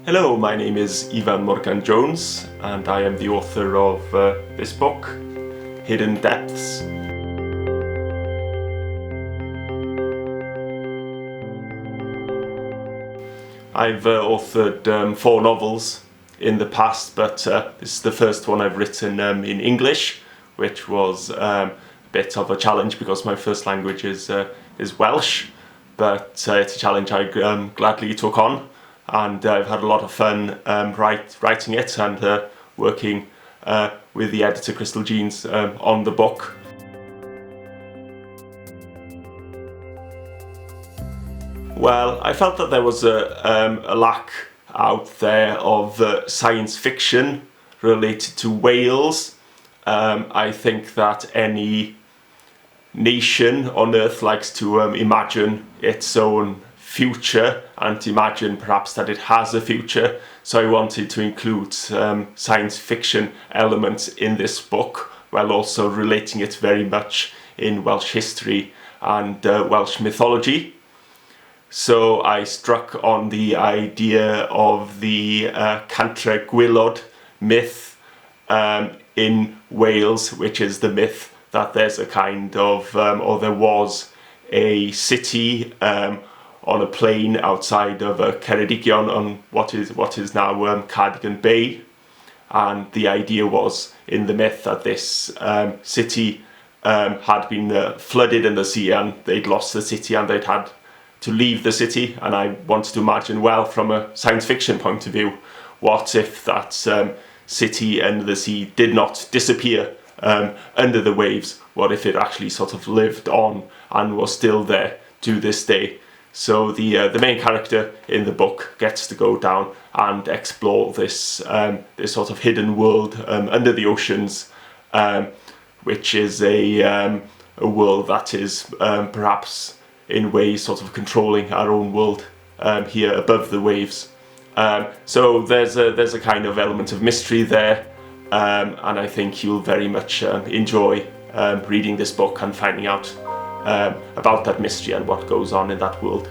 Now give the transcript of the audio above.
Hello, my name is Ifan Morgan Jones and I am the author of this book, Hidden Depths. I've authored 4 novels in the past, but this is the first one I've written in English, which was a bit of a challenge because my first language is Welsh, but it's a challenge I gladly took on, and I've had a lot of fun writing it and working with the editor Crystal Jeans on the book. Well, I felt that there was a lack out there of science fiction related to Wales. I think that any nation on Earth likes to imagine its own future and to imagine perhaps that it has a future. So I wanted to include science fiction elements in this book while also relating it very much in Welsh history and Welsh mythology. So I struck on the idea of the Cantre Gwylod myth in Wales, which is the myth that there's a kind of, or there was a city on a plain outside of Ceredigion on what is now Cardigan Bay, and the idea was in the myth that this city had been flooded in the sea and they'd lost the city and they'd had to leave the city. And I wanted to imagine, well, from a science fiction point of view, what if that city and the sea did not disappear under the waves? What if it actually sort of lived on and was still there to this day? So the main character in the book gets to go down and explore this this sort of hidden world under the oceans, which is a world that is perhaps in ways sort of controlling our own world here above the waves. So there's a kind of element of mystery there, and I think you'll very much enjoy reading this book and finding out about that mystery and what goes on in that world.